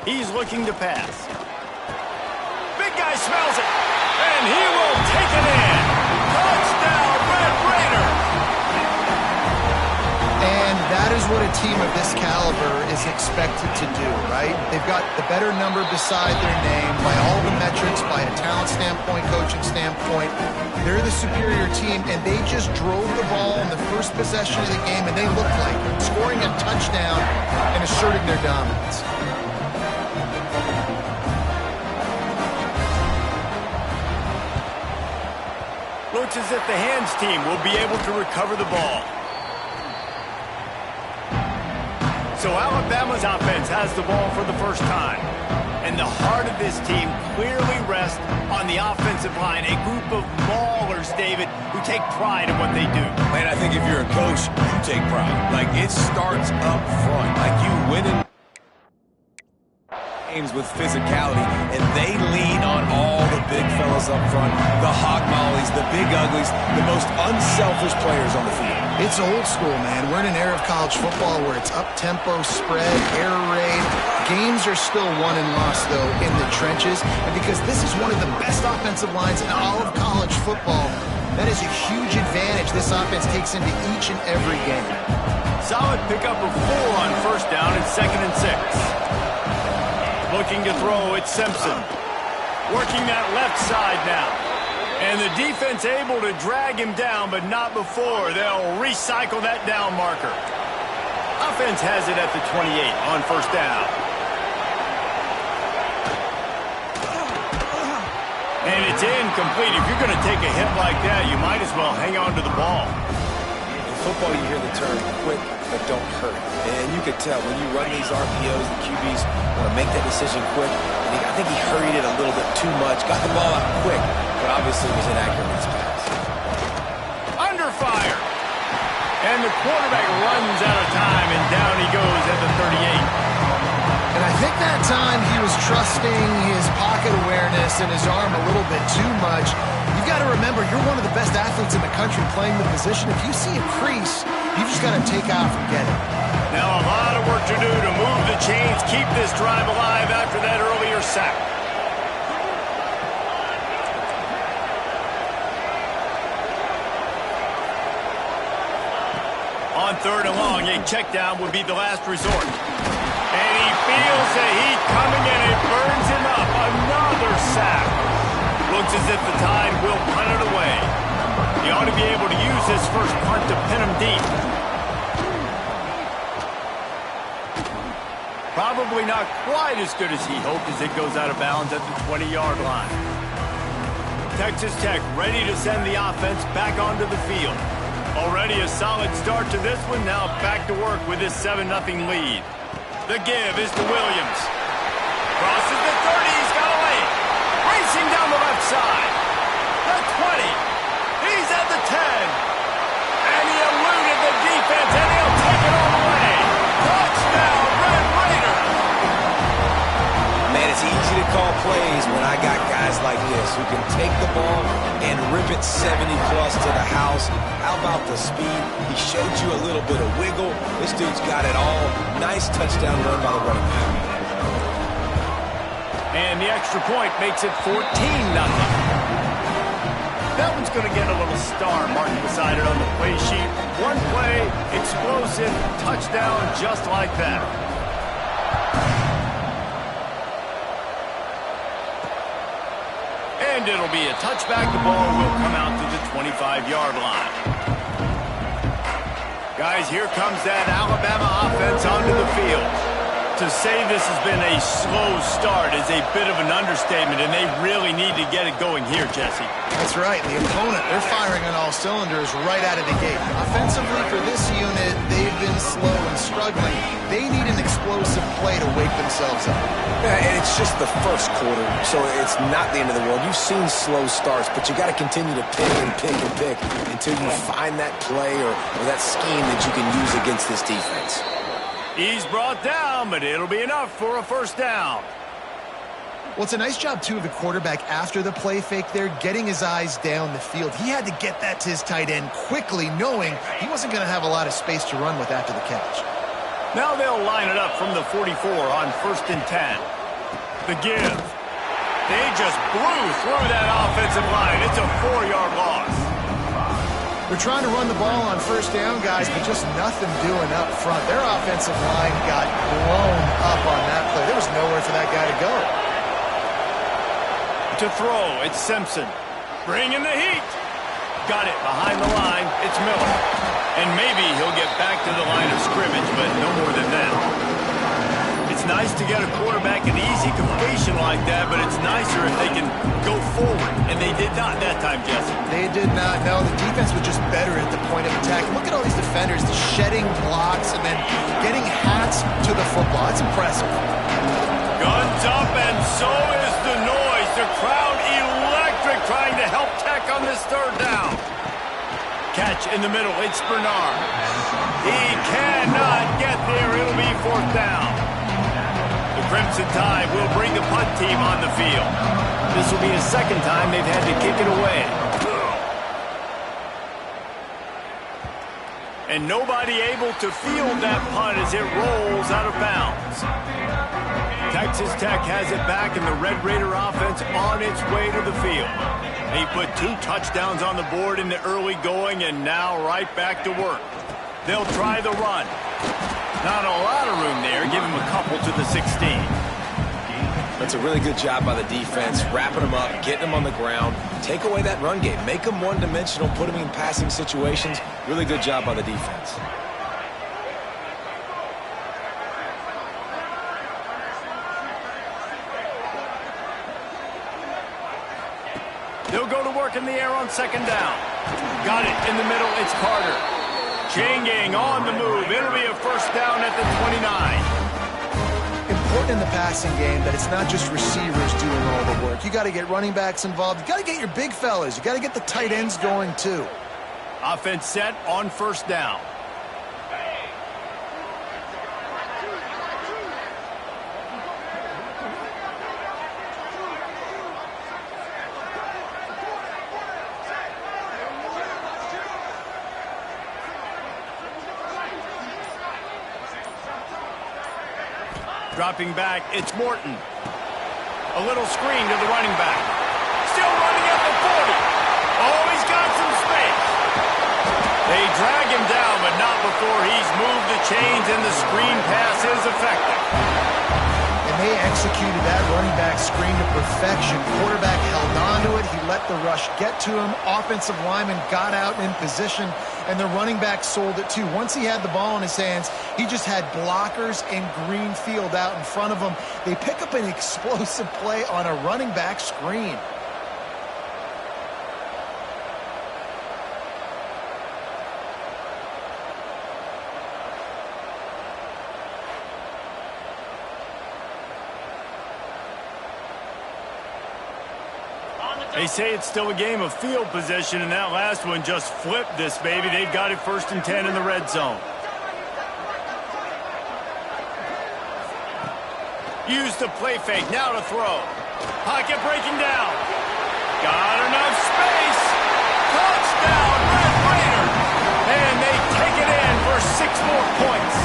He's looking to pass. Big guy smells it, and he will take it in. Touchdown, Red Raiders! And that is what a team of this caliber is expected to do, right? They've got the better number beside their name by all the metrics, by a talent standpoint, coaching standpoint. They're the superior team, and they just drove the ball in the first possession of the game, and they looked like it, scoring a touchdown and asserting their dominance. Looks as if the hands team will be able to recover the ball. So Alabama's offense has the ball for the first time. And the heart of this team clearly rests on the offensive line. A group of maulers, David, who take pride in what they do. Man, I think if you're a coach, you take pride. Like, it starts up front. Like, you win in games with physicality, and they lean on all the big fellas up front, the hog mollies, the big uglies, the most unselfish players on the field. It's old school, man. We're in an era of college football where it's up-tempo, spread, air raid. Games are still won and lost, though, in the trenches. And because this is one of the best offensive lines in all of college football, that is a huge advantage this offense takes into each and every game. Solid pickup of 4 on first down and 2nd and 6. Looking to throw, it's Simpson. Working that left side now. And the defense able to drag him down, but not before. They'll recycle that down marker. Offense has it at the 28 on first down. And it's incomplete. If you're going to take a hit like that, you might as well hang on to the ball. In football, you hear the term quick but don't hurt. And you could tell when you run these RPOs, the QBs want to make that decision quick. And I think he hurried it a little bit too much, got the ball out quick, but obviously was inaccurate in his pass. Under fire. And the quarterback runs out of time, and down he goes at the 38. And I think that time he was trusting his pocket awareness and his arm a little bit too much. You've got to remember, you're one of the best athletes in the country playing the position. If you see a crease, you've just got to take off and get it. Now a lot of work to do to move the chains, keep this drive alive after that earlier sack. On 3rd and long, a check down would be the last resort. And he feels the heat coming and it burns him up. Another sack. Looks as if the Tide will punt it away. He ought to be able to use his first punt to pin him deep. Probably not quite as good as he hoped as it goes out of bounds at the 20-yard line. Texas Tech ready to send the offense back onto the field. Already a solid start to this one. Now back to work with this 7-0 lead. The give is to Williams. Crosses the 30. He's got a lane. Racing down the left side. The 20. He's at the 10. And he eluded the defense, and he'll take it all the way. Touchdown, Red Raiders. Man, it's easy to call plays when I got guys like this who can take the ball and rip it 70-plus to the house. How about the speed? He showed you a little bit of wiggle. This dude's got it all. Nice touchdown run by the running back. And the extra point makes it 14-0. That one's going to get a little star marked beside it on the play sheet. One play, explosive, touchdown just like that. And it'll be a touchback. The ball will come out to the 25-yard line. Guys, here comes that Alabama offense onto the field. To say this has been a slow start is a bit of an understatement, and they really need to get it going here, Jesse. That's right. The opponent, they're firing on all cylinders right out of the gate. Offensively, for this unit, they've been slow and struggling. They need an explosive play to wake themselves up. Yeah, and it's just the first quarter, so it's not the end of the world. You've seen slow starts, but you got to continue to pick and pick and pick until you find that play or that scheme that you can use against this defense. He's brought down, but it'll be enough for a first down. Well, it's a nice job, too, of the quarterback after the play fake there, getting his eyes down the field. He had to get that to his tight end quickly, knowing he wasn't going to have a lot of space to run with after the catch. Now they'll line it up from the 44 on 1st and 10. The give. They just blew through that offensive line. It's a 4-yard loss. They're trying to run the ball on 1st down, guys, but just nothing doing up front. Their offensive line got blown up on that play. There was nowhere for that guy to go. To throw, it's Simpson. Bringing the heat. Got it behind the line. It's Miller. And maybe he'll get back to the line of scrimmage, but no more than that. It's nice to get a quarterback an easy completion like that, but it's nicer if they can go forward. And they did not that time, Jesse. They did not. No, the defense was just better at the point of attack. Look at all these defenders shedding blocks and then getting hats to the football. It's impressive. Guns up, and so is the noise. The crowd electric trying to help Tech on this 3rd down. Catch in the middle. It's Bernard. He cannot get there. It'll be 4th down. The Crimson Tide will bring the punt team on the field. This will be a 2nd time they've had to kick it away. And nobody able to field that punt as it rolls out of bounds. Texas Tech has it back, and the Red Raider offense on its way to the field. He put 2 touchdowns on the board in the early going, and now right back to work. They'll try the run. Not a lot of room there. Give him a couple to the 16. That's a really good job by the defense, wrapping them up, getting them on the ground. Take away that run game. Make them one-dimensional, put them in passing situations. Really good job by the defense. They'll go to work in the air on 2nd down. Got it in the middle. It's Carter. Chain gang on the move. It'll be a 1st down at the 29. Important in the passing game that it's not just receivers doing all the work. You got to get running backs involved. You got to get your big fellas. You got to get the tight ends going too. Offense set on 1st down. Dropping back, it's Morton. A little screen to the running back. Still running at the 40. Oh, he's got some space. They drag him down, but not before he's moved the chains, and the screen pass is effective. And they executed that running back screen to perfection. Quarterback held on to it. He let the rush get to him. Offensive lineman got out in position, and the running back sold it too. Once he had the ball in his hands, he just had blockers in green field out in front of him. They pick up an explosive play on a running back screen. They say it's still a game of field position, and that last one just flipped this baby. They've got it 1st and 10 in the red zone. Use the play fake, now to throw. Pocket breaking down. Got enough space. Touchdown, Red Raider. And they take it in for 6 more points.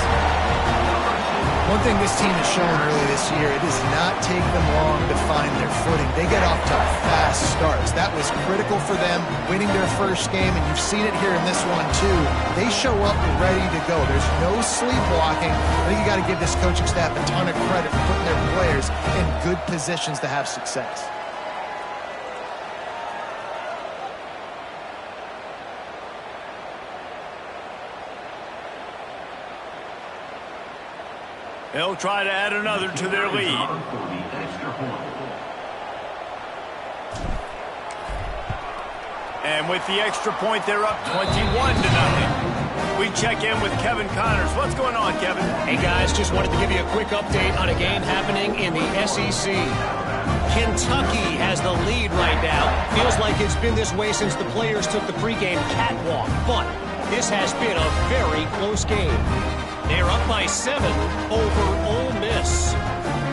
One thing this team has shown early this year, it does not take them long to find their footing. They get off to fast starts. That was critical for them, winning their 1st game, and you've seen it here in this one too. They show up ready to go. There's no sleepwalking. I think you got to give this coaching staff a ton of credit for putting their players in good positions to have success. They'll try to add another to their lead. And with the extra point, they're up 21-0. We check in with Kevin Connors. What's going on, Kevin? Hey, guys, just wanted to give you a quick update on a game happening in the SEC. Kentucky has the lead right now. Feels like it's been this way since the players took the pregame catwalk, but this has been a very close game. They're up by 7 over Ole Miss.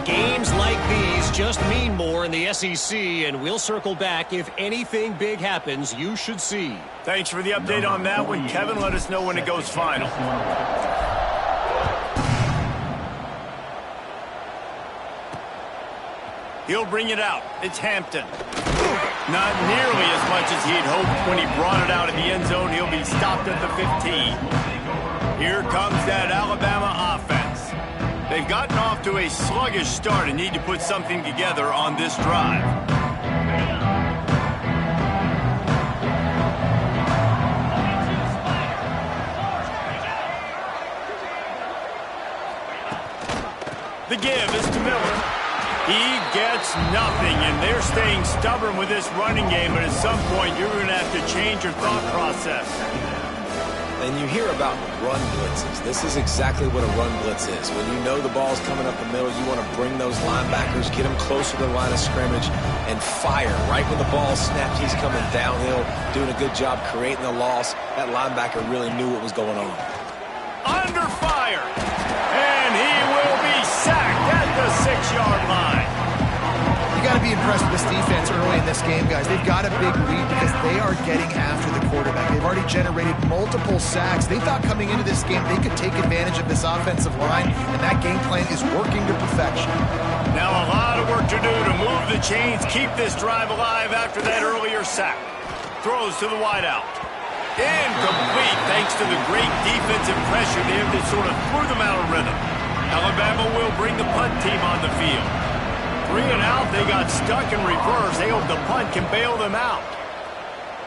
Games like these just mean more in the SEC, and we'll circle back if anything big happens you should see. Thanks for the update on that one, Kevin. Let us know when it goes final. He'll bring it out. It's Hampton. Not nearly as much as he'd hoped when he brought it out of the end zone. He'll be stopped at the 15. Here comes that Alabama offense. They've gotten off to a sluggish start and need to put something together on this drive. The give is to Miller. He gets nothing, and they're staying stubborn with this running game, but at some point you're going to have to change your thought process. And you hear about run blitzes. This is exactly what a run blitz is. When you know the ball's coming up the middle, you want to bring those linebackers, get them closer to the line of scrimmage, and fire. Right when the ball snapped, he's coming downhill, doing a good job creating the loss. That linebacker really knew what was going on. Under fire, and he will be sacked at the 6-yard line. You got to be impressed with this defense early in this game, guys. They've got a big lead because they are getting after the quarterback. They've already generated multiple sacks. They thought coming into this game they could take advantage of this offensive line, and that game plan is working to perfection. Now a lot of work to do to move the chains, keep this drive alive after that earlier sack. Throws to the wideout. Incomplete thanks to the great defensive pressure there that sort of threw them out of rhythm. Alabama will bring the punt team on the field. 3 and out, they got stuck in reverse. They hope the punt can bail them out.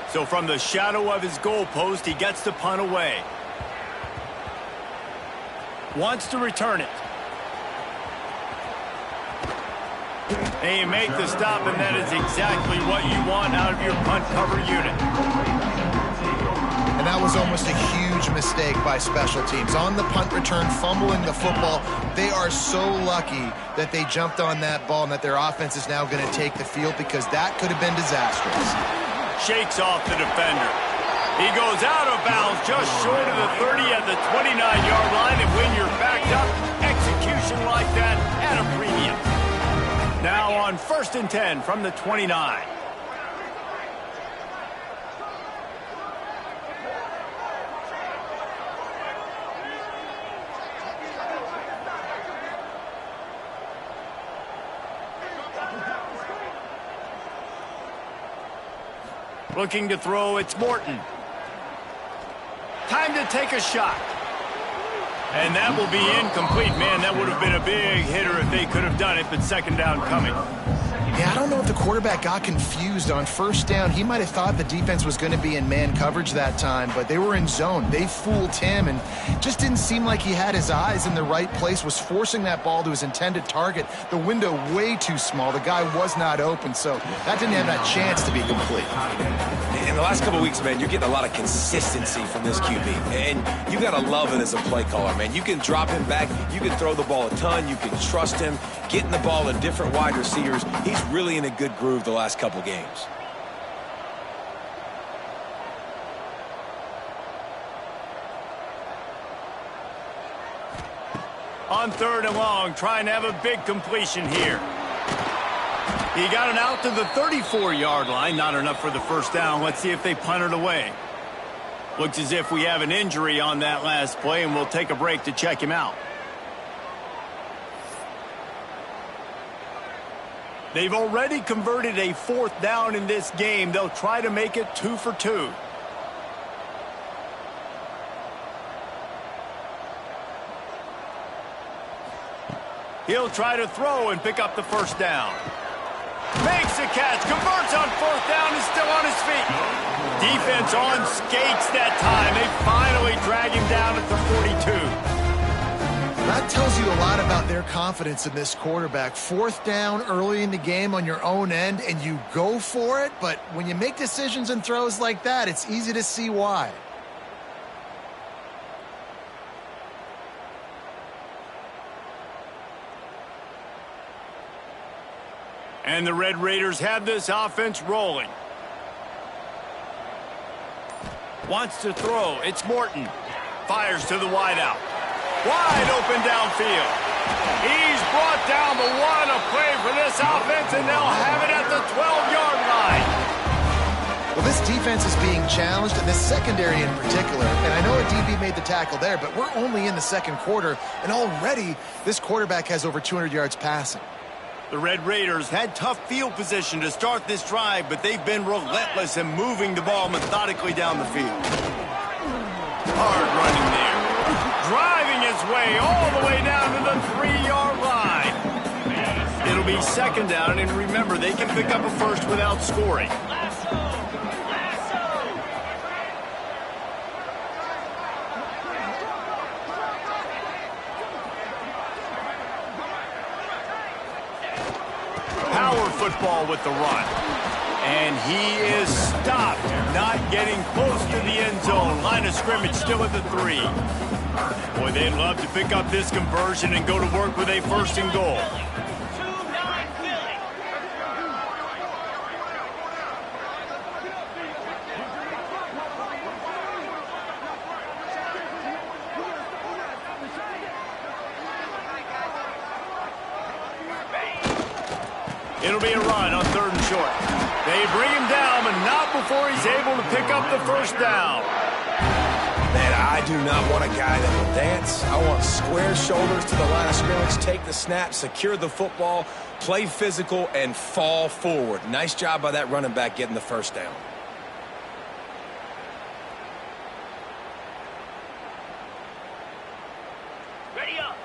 So from the shadow of his goalpost, he gets the punt away. Wants to return it. And you make the stop, and that is exactly what you want out of your punt cover unit. And that was almost a huge mistake by special teams. On the punt return, fumbling the football, they are so lucky that they jumped on that ball and that their offense is now going to take the field, because that could have been disastrous. Shakes off the defender. He goes out of bounds just short of the 30 at the 29-yard line, and when you're backed up, execution like that at a premium. Now on 1st and 10 from the 29. Looking to throw, it's Morton. Time to take a shot. And that will be incomplete. Man, that would have been a big hitter if they could have done it, but second down coming. Yeah, I don't know if the quarterback got confused on 1st down. He might have thought the defense was going to be in man coverage that time, but they were in zone. They fooled him, and just didn't seem like he had his eyes in the right place, was forcing that ball to his intended target. The window way too small. The guy was not open, so that didn't have that chance to be complete. In the last couple of weeks, man, you're getting a lot of consistency from this QB, and you got to love it as a play caller, man. You can drop him back. You can throw the ball a ton. You can trust him, getting the ball to different wide receivers. He's really in a good groove the last couple games. On 3rd and long, trying to have a big completion here. He got it out to the 34-yard line. Not enough for the 1st down. Let's see if they punt it away. Looks as if we have an injury on that last play, and we'll take a break to check him out. They've already converted a 4th down in this game. They'll try to make it 2 for 2. He'll try to throw and pick up the 1st down. Makes a catch, converts on 4th down, is still on his feet. Defense on skates that time. They finally drag him down at the 42. That tells you a lot about their confidence in this quarterback. 4th down early in the game on your own end, and you go for it, but when you make decisions and throws like that, it's easy to see why. And the Red Raiders have this offense rolling. Wants to throw. It's Morton. Fires to the wideout. Wide open downfield. He's brought down the one. A play for this offense, and they'll have it at the 12-yard line. Well, this defense is being challenged, and this secondary in particular. And I know a DB made the tackle there, but we're only in the 2nd quarter, and already this quarterback has over 200 yards passing. The Red Raiders had tough field position to start this drive, but they've been relentless in moving the ball methodically down the field. Hard running there. Driving his way all the way down to the 3-yard line. It'll be second down, and remember, they can pick up a first without scoring. Power football with the run. And he is stopped, not getting close to the end zone. Line of scrimmage still at the 3. Boy, they'd love to pick up this conversion and go to work with a first and goal. It'll be a run on 3rd and short. They bring him down, but not before he's able to pick up the first down. Man, I do not want a guy that will dance. I want square shoulders to the line of scrimmage, take the snap, secure the football, play physical, and fall forward. Nice job by that running back getting the first down. Ready up.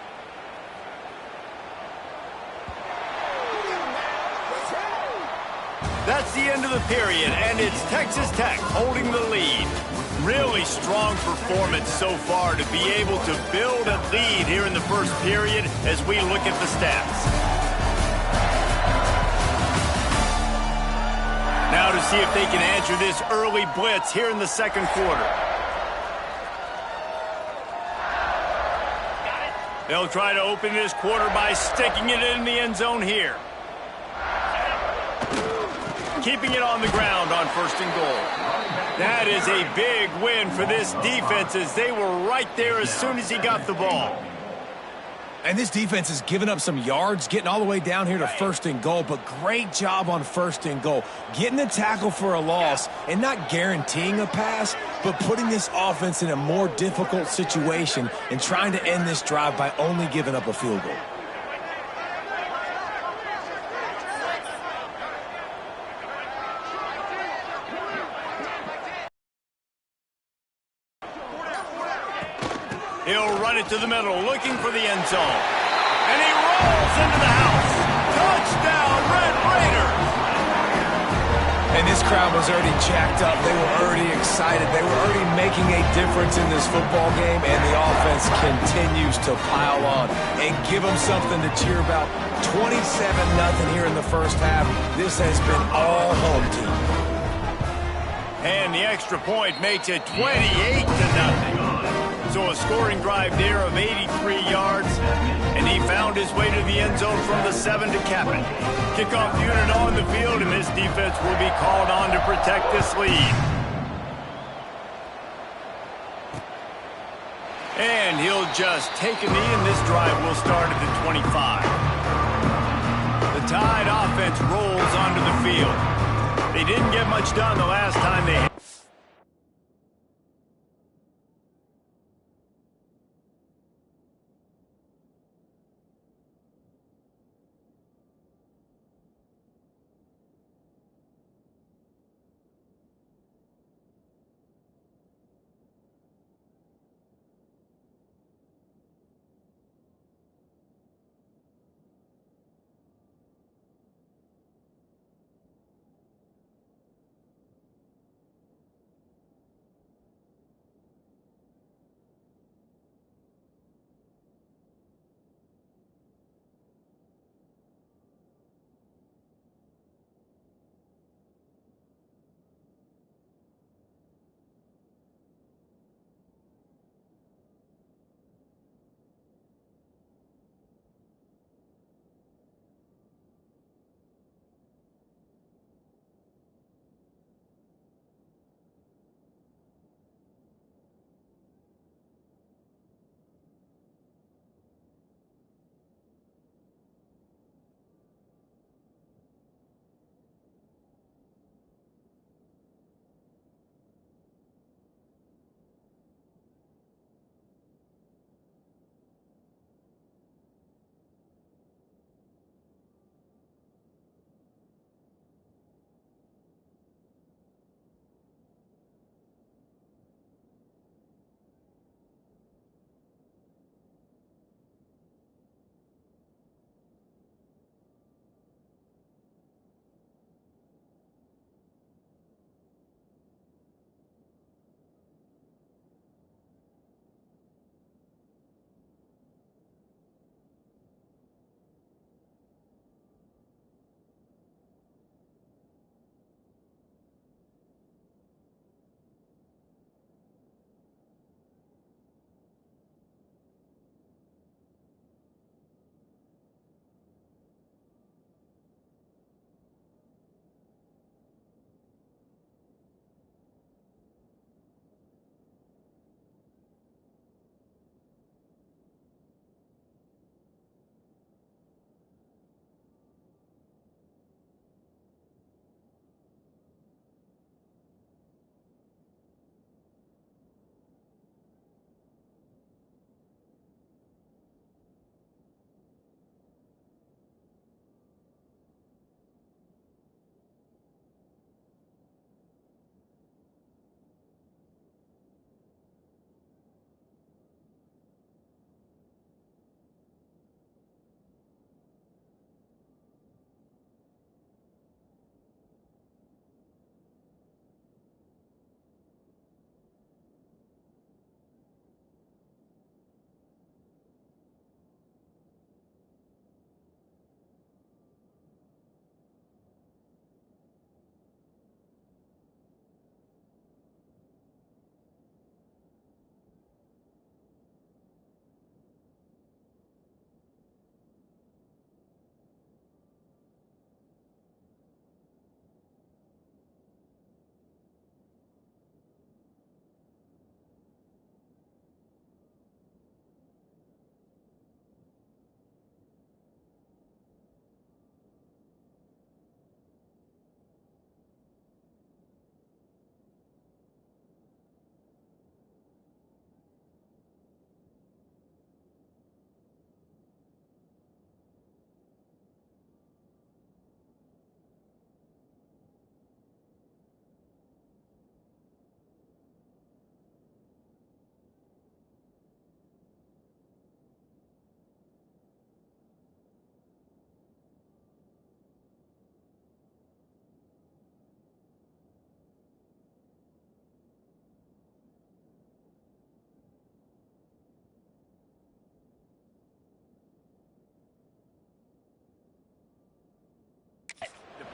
That's the end of the period, and it's Texas Tech holding the lead. Really strong performance so far to be able to build a lead here in the first period as we look at the stats. Now to see if they can answer this early blitz here in the second quarter. They'll try to open this quarter by sticking it in the end zone here. Keeping it on the ground on 1st and goal. That is a big win for this defense as they were right there as soon as he got the ball. And this defense has given up some yards, getting all the way down here to 1st and goal, but great job on 1st and goal. Getting the tackle for a loss and not guaranteeing a pass, but putting this offense in a more difficult situation and trying to end this drive by only giving up a field goal. He'll run it to the middle, looking for the end zone. And he rolls into the house. Touchdown, Red Raiders! And this crowd was already jacked up. They were already excited. They were already making a difference in this football game, and the offense continues to pile on and give them something to cheer about. 27-0 here in the first half. This has been all home team. And the extra point makes it 28-0. So a scoring drive there of 83 yards, and he found his way to the end zone from the 7 to cap it. Kickoff unit on the field, and this defense will be called on to protect this lead. And he'll just take a knee, and this drive will start at the 25. The Tide offense rolls onto the field. They didn't get much done the last time they had.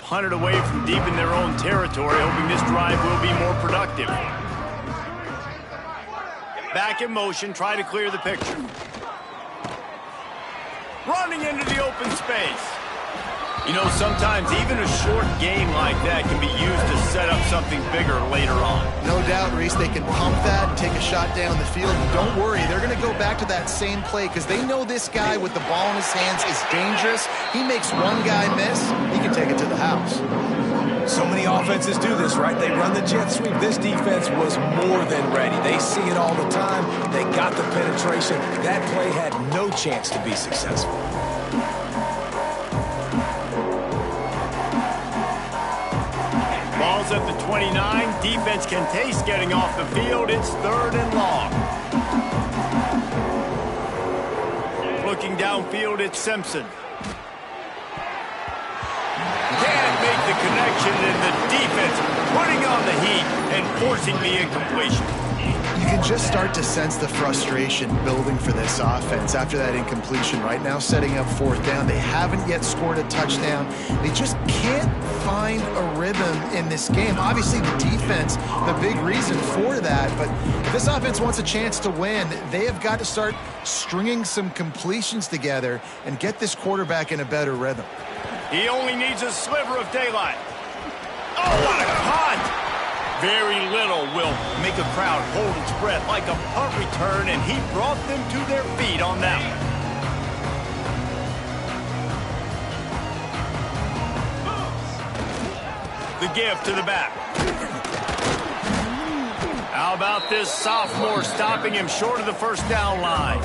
punt it away from deep in their own territory, hoping this drive will be more productive. Back in motion, try to clear the picture. Running into the open space. You know, sometimes even a short game like that can be used to set up something bigger later on. No doubt, Reese, they can pump that and take a shot down the field. And don't worry, they're going to go back to that same play because they know this guy with the ball in his hands is dangerous. He makes one guy miss, he can take it to the house. So many offenses do this, right? They run the jet sweep. This defense was more than ready. They see it all the time. They got the penetration. That play had no chance to be successful. Ball's at the 29. Defense can taste getting off the field. It's 3rd and long. Looking downfield, it's Simpson. Can't make the connection, and the defense putting on the heat and forcing the incompletion. You can just start to sense the frustration building for this offense after that incompletion. Right now, setting up 4th down. They haven't yet scored a touchdown. They just can't find a rhythm in this game. Obviously, the defense, the big reason for that. But if this offense wants a chance to win, they have got to start stringing some completions together and get this quarterback in a better rhythm. He only needs a sliver of daylight. Oh, what a punt! Very little will make a crowd hold its breath like a punt return, and he brought them to their feet on that one. The give to the back. How about this sophomore stopping him short of the 1st down line?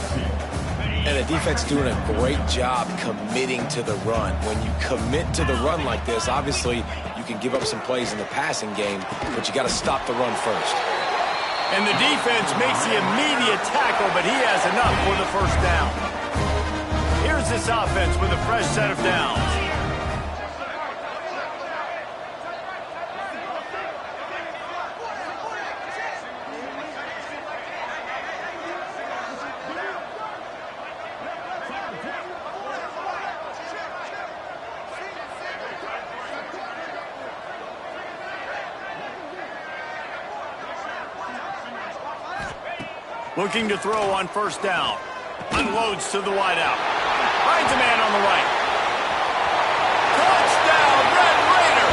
And the defense doing a great job committing to the run. When you commit to the run like this, obviously you can give up some plays in the passing game, but you got to stop the run first. And the defense makes the immediate tackle, but he has enough for the 1st down. Here's this offense with a fresh set of downs. Looking to throw on 1st down. Unloads to the wideout. Finds a man on the right. Touchdown, Red Raider!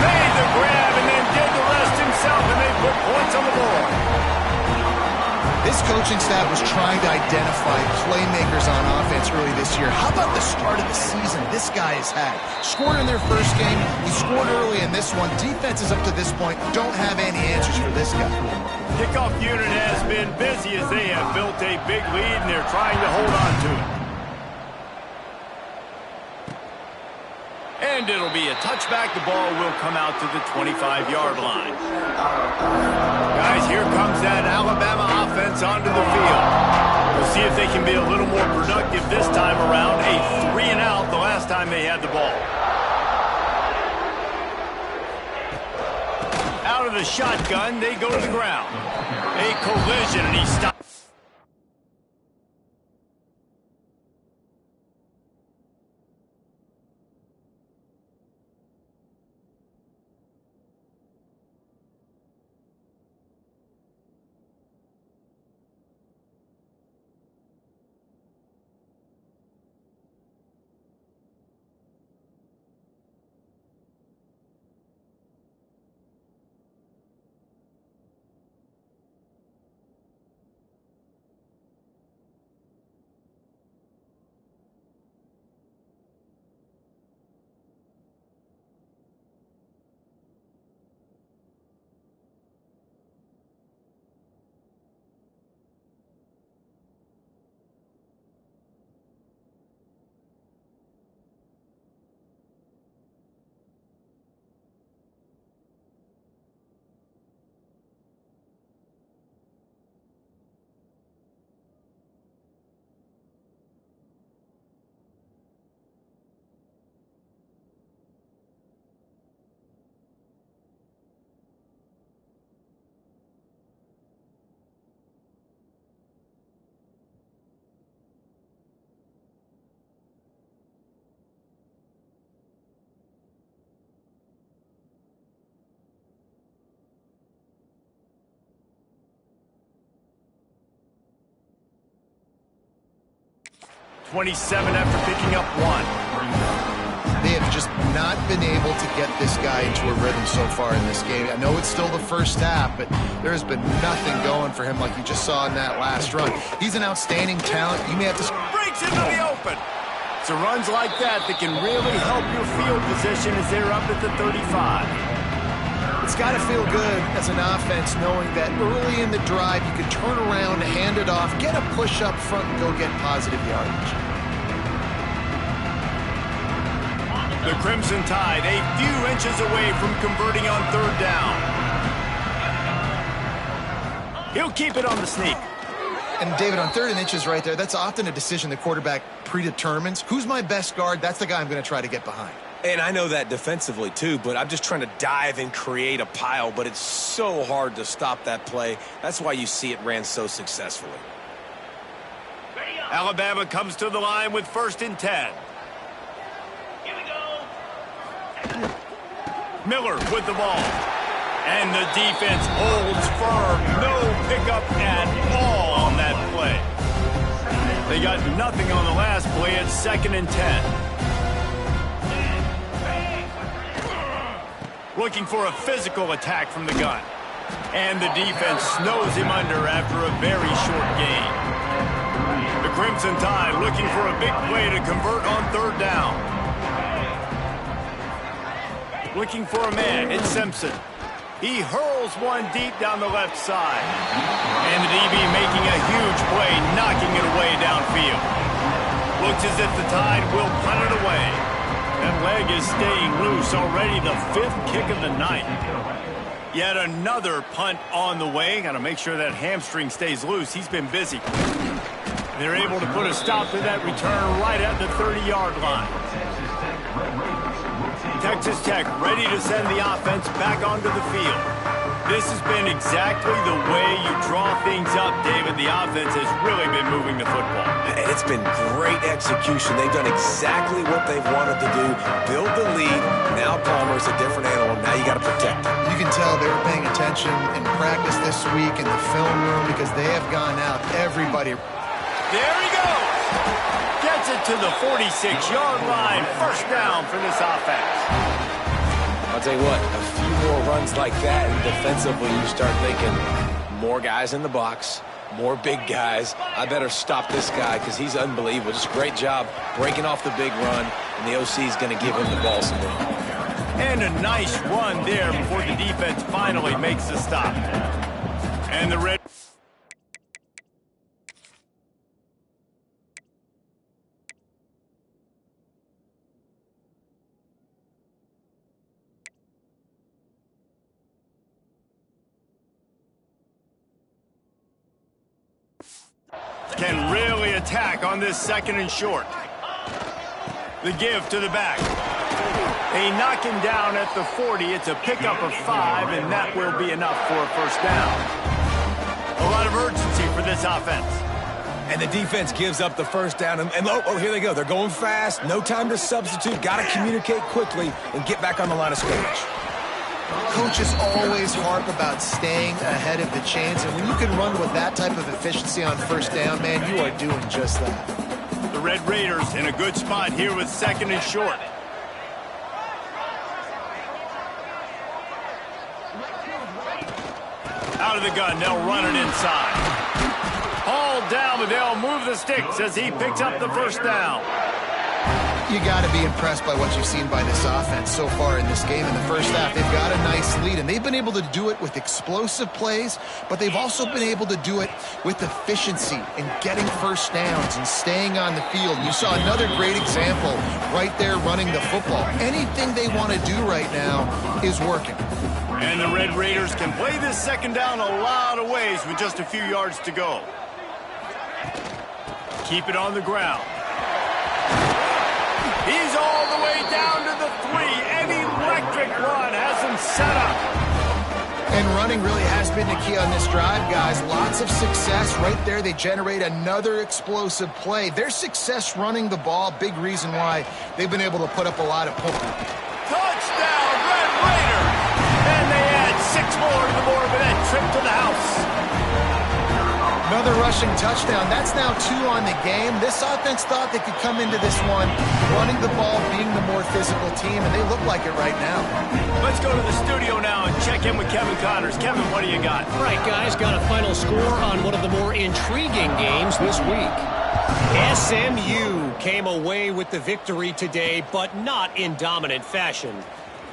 Made the grab and then did the rest himself, and they put points on the board. This coaching staff was trying to identify playmakers on offense early this year. How about the start of the season this guy has had? Scored in their 1st game. He scored early in this one. Defenses up to this point don't have any answers for this guy. Kickoff unit has been busy as they have built a big lead, and they're trying to hold on to it. And it'll be a touchback. The ball will come out to the 25-yard line. Guys, here comes that Alabama offense onto the field. We'll see if they can be a little more productive this time around. A 3-and-out the last time they had the ball. Out of the shotgun, they go to the ground. A collision, and he stops. 27 after picking up 1. They have just not been able to get this guy into a rhythm so far in this game. I know it's still the first half, but there has been nothing going for him like you just saw in that last run. He's an outstanding talent. You may have to... Breaks into the open. So runs like that can really help your field position as they're up at the 35. It's got to feel good as an offense knowing that early in the drive you can turn around, hand it off, get a push up front, and go get positive yardage. The Crimson Tide a few inches away from converting on 3rd down. He'll keep it on the sneak. And David, on 3rd and inches right there, that's often a decision the quarterback predetermines. Who's my best guard? That's the guy I'm going to try to get behind. And I know that defensively too, but I'm just trying to dive and create a pile, but it's so hard to stop that play. That's why you see it ran so successfully. Alabama comes to the line with 1st and 10. Miller with the ball. And the defense holds firm. No pickup at all on that play. They got nothing on the last play at 2nd and 10. Looking for a physical attack from the gun. And the defense snows him under after a very short gain. The Crimson Tide looking for a big play to convert on 3rd down. Looking for a man, it's Simpson. He hurls one deep down the left side. And the DB making a huge play, knocking it away downfield. Looks as if the Tide will punt it away. That leg is staying loose, already the 5th kick of the night. Yet another punt on the way. Got to make sure that hamstring stays loose. He's been busy. They're able to put a stop to that return right at the 30-yard line. Texas Tech ready to send the offense back onto the field. This has been exactly the way you draw things up, David. The offense has really been moving the football. And it's been great execution. They've done exactly what they've wanted to do. Build the lead. Now Palmer's a different animal. Now you got to protect him. You can tell they were paying attention in practice this week in the film room because they have gone out. Everybody. There he goes. Gets it to the 46-yard line. 1st down for this offense. I'll tell you what, a few more runs like that, and defensively you start thinking more guys in the box, more big guys. I better stop this guy because he's unbelievable. Just a great job breaking off the big run, and the OC is going to give him the ball some more. And a nice run there before the defense finally makes the stop. And the red... can really attack on this 2nd and short. The give to the back. They knock him down at the 40. It's a pickup of 5, and that will be enough for a 1st down. A lot of urgency for this offense. And the defense gives up the 1st down. And oh, here they go. They're going fast. No time to substitute. Got to communicate quickly and get back on the line of scrimmage. Coaches always harp about staying ahead of the chains, and when you can run with that type of efficiency on 1st down, man, you are doing just that. The Red Raiders in a good spot here with 2nd and short. Out of the gun, they'll run it inside. Hauled down, but they'll move the sticks as he picks up the 1st down. You got to be impressed by what you've seen by this offense so far in this game. In the 1st half, they've got a nice lead, and they've been able to do it with explosive plays, but they've also been able to do it with efficiency and getting 1st downs and staying on the field. You saw another great example right there running the football. Anything they want to do right now is working. And the Red Raiders can play this 2nd down a lot of ways with just a few yards to go. Keep it on the ground. He's all the way down to the 3. An electric run has him set up. And running really has been the key on this drive, guys. Lots of success right there. They generate another explosive play. Their success running the ball, big reason why they've been able to put up a lot of points. Touchdown, Red Raiders! And they add 6 more to the board with that trip to the house. Another rushing touchdown. That's now 2 on the game. This offense thought they could come into this one running the ball, being the more physical team, and they look like it right now. Let's go to the studio now and check in with Kevin Connors. Kevin, what do you got? All right, guys, got a final score on one of the more intriguing games this week. SMU came away with the victory today, but not in dominant fashion.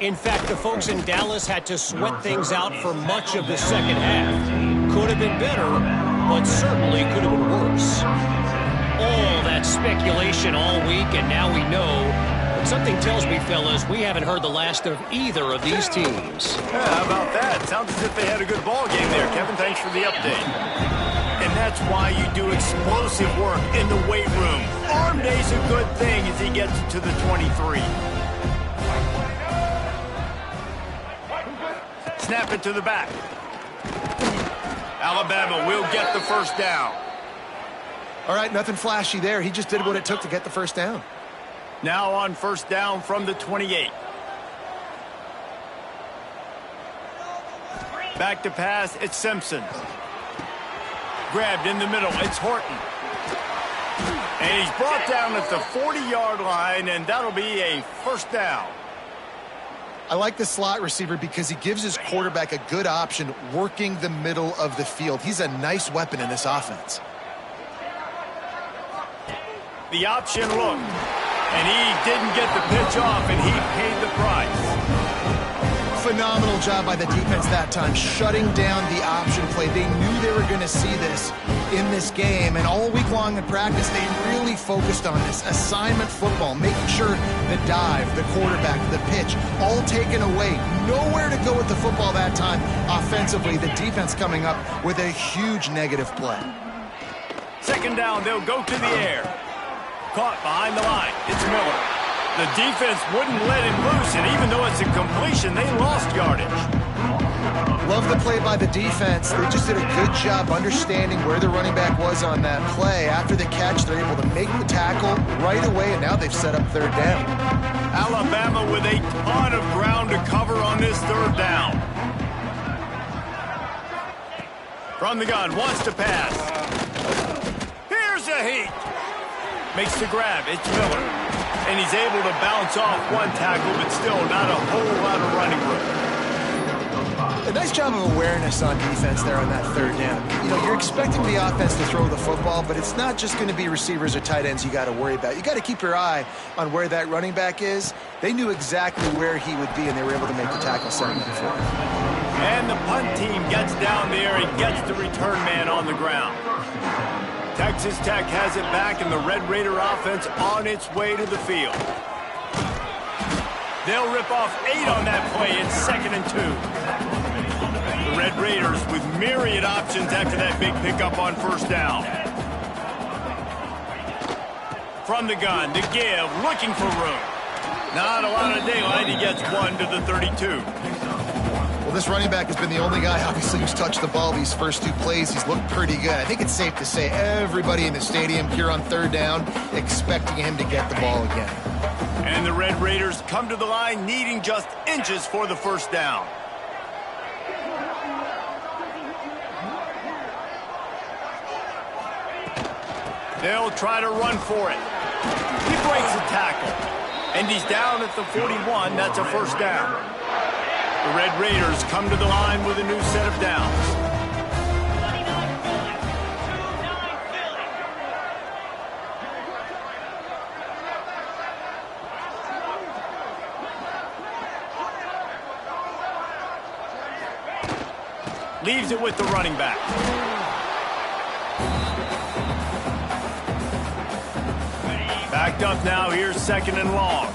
In fact, the folks in Dallas had to sweat things out for much of the second half. Could have been better, but certainly could have been worse. All that speculation all week, and now we know. But something tells me, fellas, we haven't heard the last of either of these teams. Yeah, how about that? Sounds as if they had a good ball game there. Kevin, thanks for the update. And that's why you do explosive work in the weight room. Arm day's a good thing as he gets to the 23. Snap it to the back. Alabama will get the first down. All right, nothing flashy there. He just did what it took to get the first down. Now on first down from the 28. Back to pass, it's Simpson. Grabbed in the middle, it's Horton. And he's brought down at the 40-yard line, and that'll be a first down. I like the slot receiver because he gives his quarterback a good option working the middle of the field. He's a nice weapon in this offense. The option look, and he didn't get the pitch off, and he paid the price. Phenomenal job by the defense that time, shutting down the option play. They knew they were going to see this in this game, and all week long in practice, they really focused on this assignment football, making sure the dive, the quarterback, the pitch, all taken away. Nowhere to go with the football that time offensively. The defense coming up with a huge negative play. Second down, they'll go to the air. Caught behind the line. It's Miller. The defense wouldn't let him loose, and even though it's a completion, they lost yardage. Love the play by the defense. They just did a good job understanding where the running back was on that play. After the catch, they're able to make the tackle right away, and now they've set up third down. Alabama with a ton of ground to cover on this third down. From the gun, wants to pass. Here's a heat. Makes the grab, it's Miller. And he's able to bounce off one tackle, but still not a whole lot of running room. A nice job of awareness on defense there on that third down. You know, you're expecting the offense to throw the football, but it's not just going to be receivers or tight ends you got to worry about. You got to keep your eye on where that running back is. They knew exactly where he would be, and they were able to make the tackle setting for him. And the punt team gets down there and gets the return man on the ground. Texas Tech has it back, and the Red Raider offense on its way to the field. They'll rip off 8 on that play. It's 2nd and 2. The Red Raiders with myriad options after that big pickup on first down. From the gun, the give, looking for room. Not a lot of daylight. He gets 1 to the 32. Well, this running back has been the only guy, obviously, who's touched the ball these first 2 plays. He's looked pretty good. I think it's safe to say everybody in the stadium here on third down expecting him to get the ball again. And the Red Raiders come to the line needing just inches for the first down. They'll try to run for it. He breaks a tackle. And he's down at the 41. That's a first down. The Red Raiders come to the line with a new set of downs. Leaves it with the running back. Backed up now, here's 2nd and long.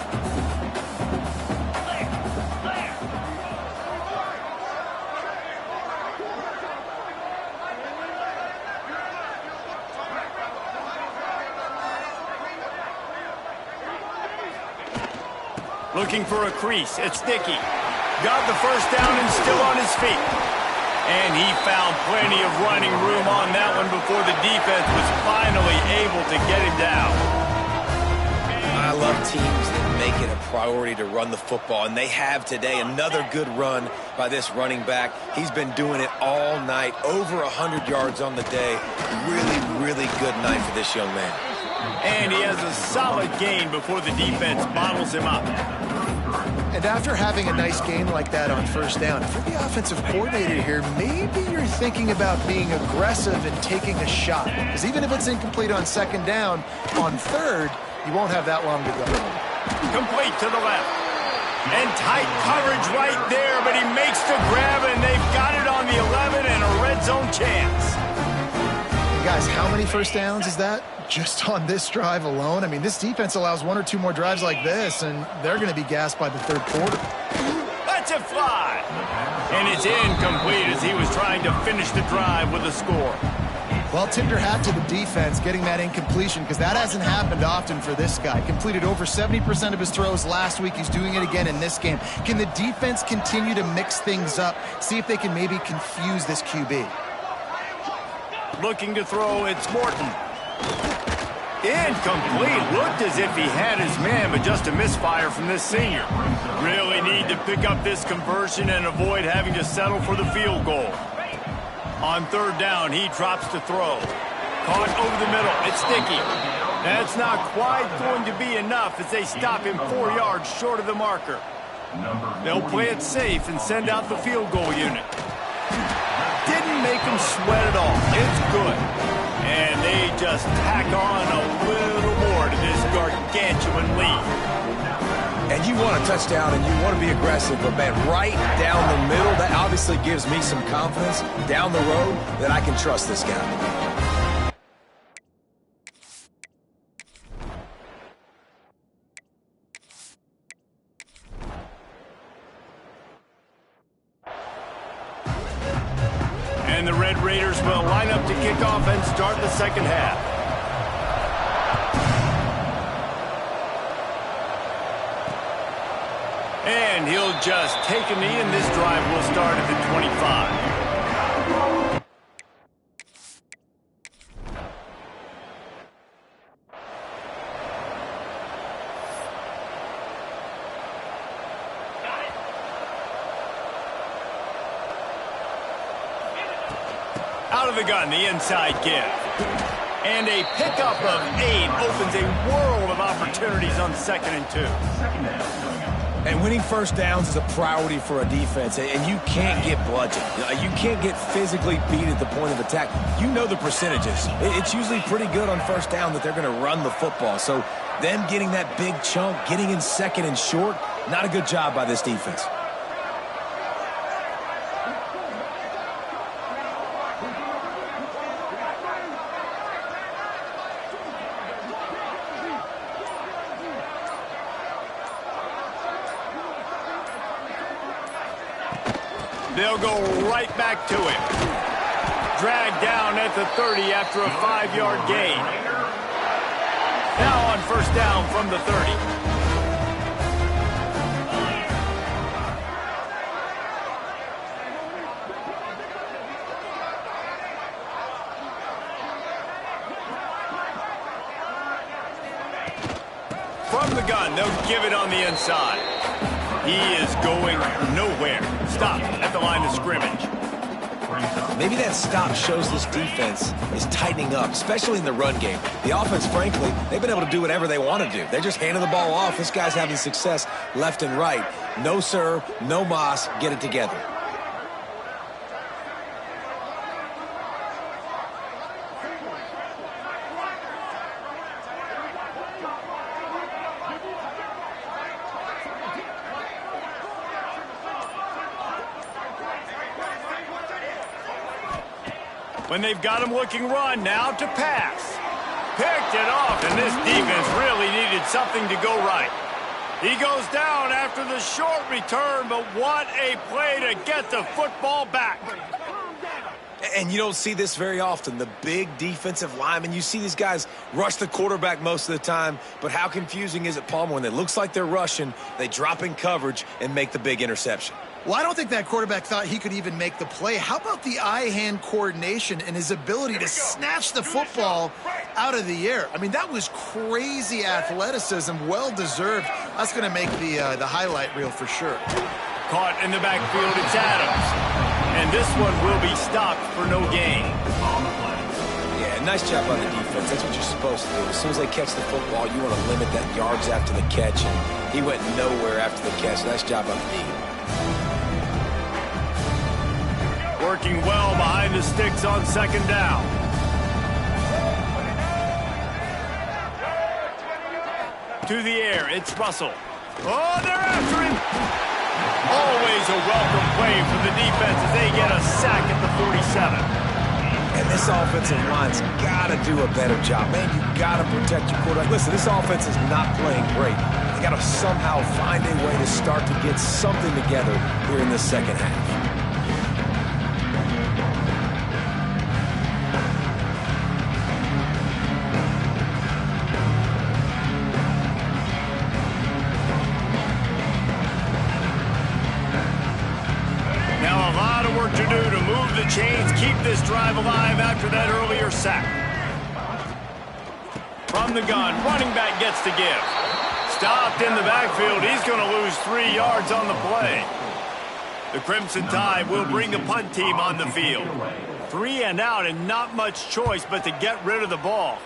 Looking for a crease. It's Dickey. Got the first down and still on his feet. And he found plenty of running room on that one before the defense was finally able to get him down. I love teams that make it a priority to run the football, and they have today. Another good run by this running back. He's been doing it all night, over 100 yards on the day. Really, really good night for this young man. And he has a solid gain before the defense bottles him up. And after having a nice game like that on first down, if you're the offensive coordinator here, maybe you're thinking about being aggressive and taking a shot. Because even if it's incomplete on second down, on third, you won't have that long to go. Complete to the left. And tight coverage right there, but he makes the grab, and they've got it on the 11 and a red zone chance. And guys, how many first downs is that? Just on this drive alone? I mean, this defense allows 1 or 2 more drives like this, and they're going to be gassed by the third quarter. Let's it fly. And it's incomplete as he was trying to finish the drive with a score. Well, tip your hat to the defense getting that incompletion, because that hasn't happened often for this guy. Completed over 70% of his throws last week. He's doing it again in this game. Can the defense continue to mix things up? See if they can maybe confuse this QB. Looking to throw, it's Morton. Incomplete. Looked as if he had his man, but just a misfire from this senior. Really need to pick up this conversion and avoid having to settle for the field goal. On third down, he drops to throw. Caught over the middle. It's Sticky. That's not quite going to be enough as they stop him 4 yards short of the marker. They'll play it safe and send out the field goal unit. Didn't make him sweat at all. It's good. And they just tack on a little more to this gargantuan lead. And you want a touchdown and you want to be aggressive, but man, right down the middle, that obviously gives me some confidence down the road that I can trust this guy. And the Red Raiders will line up to kick off and start the second half. And he'll just take a knee, and this drive will start at the 25. Out of the gun, the inside give. And a pickup of 8 opens a world of opportunities on 2nd and 2. And winning first downs is a priority for a defense, and you can't get bludgeoned. You can't get physically beat at the point of attack. You know the percentages. It's usually pretty good on first down that they're going to run the football. So them getting that big chunk, getting in 2nd and short, not a good job by this defense. They'll go right back to him. Dragged down at the 30 after a 5-yard gain. Now on first down from the 30. From the gun, they'll give it on the inside. He is going nowhere. Stop at the line of scrimmage. Maybe that stop shows this defense is tightening up, especially in the run game. The offense, frankly, they've been able to do whatever they want to do. They're just handing the ball off. This guy's having success left and right. No sir, no mas, get it together. When they've got him looking run, now to pass. Picked it off, and this defense really needed something to go right. He goes down after the short return, but what a play to get the football back. And you don't see this very often, the big defensive linemen. You see these guys rush the quarterback most of the time, but how confusing is it, Palmer, when it looks like they're rushing, they drop in coverage and make the big interception? Well, I don't think that quarterback thought he could even make the play. How about the eye-hand coordination and his ability to snatch the football out of the air? I mean, that was crazy athleticism, well-deserved. That's going to make the highlight reel for sure. Caught in the backfield, it's Adams. And this one will be stopped for no gain. Yeah, nice job on the defense. That's what you're supposed to do. As soon as they catch the football, you want to limit that yards after the catch. And he went nowhere after the catch. Nice job on the D. Working well behind the sticks on second down. To the air, it's Russell. Oh, they're after him. Always a welcome play for the defense as they get a sack at the 47. And this offensive line's got to do a better job. Man, you got to protect your quarterback. Listen, this offense is not playing great. They got to somehow find a way to start to get something together here in the second half. Chains keep this drive alive after that earlier sack. From the gun, running back gets the give. Stopped in the backfield. He's going to lose 3 yards on the play. The Crimson Tide will bring the punt team on the field. 3 and out and not much choice but to get rid of the ball.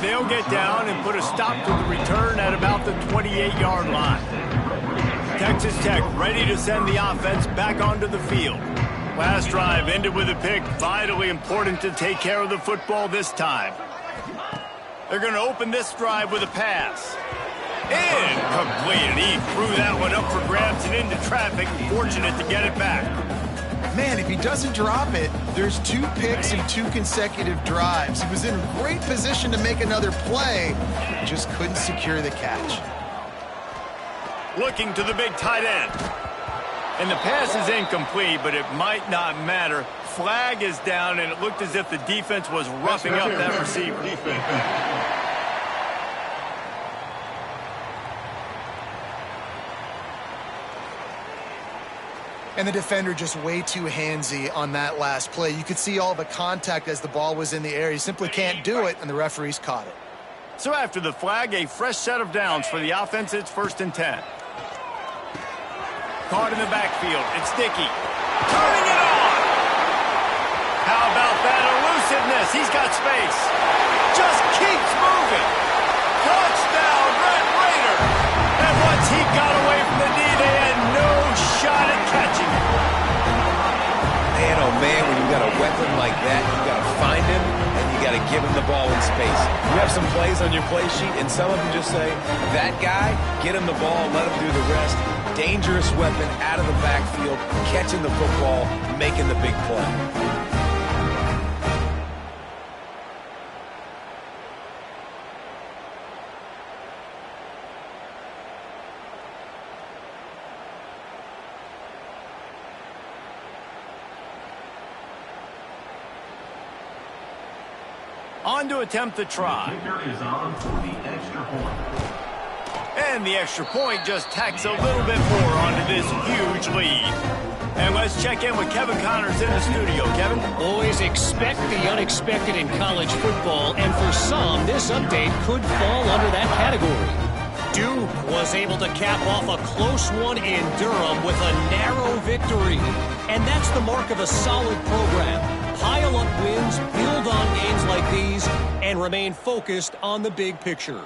They'll get down and put a stop to the return at about the 28-yard line. Texas Tech ready to send the offense back onto the field. Last drive ended with a pick. Vitally important to take care of the football this time. They're going to open this drive with a pass. Incomplete. And he threw that one up for grabs and into traffic. Fortunate to get it back. Man, if he doesn't drop it, there's 2 picks and 2 consecutive drives. He was in great position to make another play. Just couldn't secure the catch. Looking to the big tight end. And the pass is incomplete, but it might not matter. Flag is down, and it looked as if the defense was roughing up that receiver. And the defender just way too handsy on that last play. You could see all the contact as the ball was in the air. He simply can't do it, and the referees caught it. So after the flag, a fresh set of downs for the offense. It's 1st and 10. Caught in the backfield. It's Dickey. Turning it on. How about that elusiveness? He's got space. Just keeps moving. Touchdown, Red Raider. And once he got away from the knee, they had no shot at catching it. Man, oh man, when you got a weapon like that, you got to find him and you got to give him the ball in space. You have some plays on your play sheet, and some of them just say, that guy, get him the ball, let him do the rest. Dangerous weapon out of the backfield, catching the football, making the big play. On to attempt the try. And the extra point just tacks a little bit more onto this huge lead. And let's check in with Kevin Connors in the studio. Kevin? Always expect the unexpected in college football, and for some, this update could fall under that category. Duke was able to cap off a close one in Durham with a narrow victory. And that's the mark of a solid program. Pile up wins, build on games like these, and remain focused on the big picture.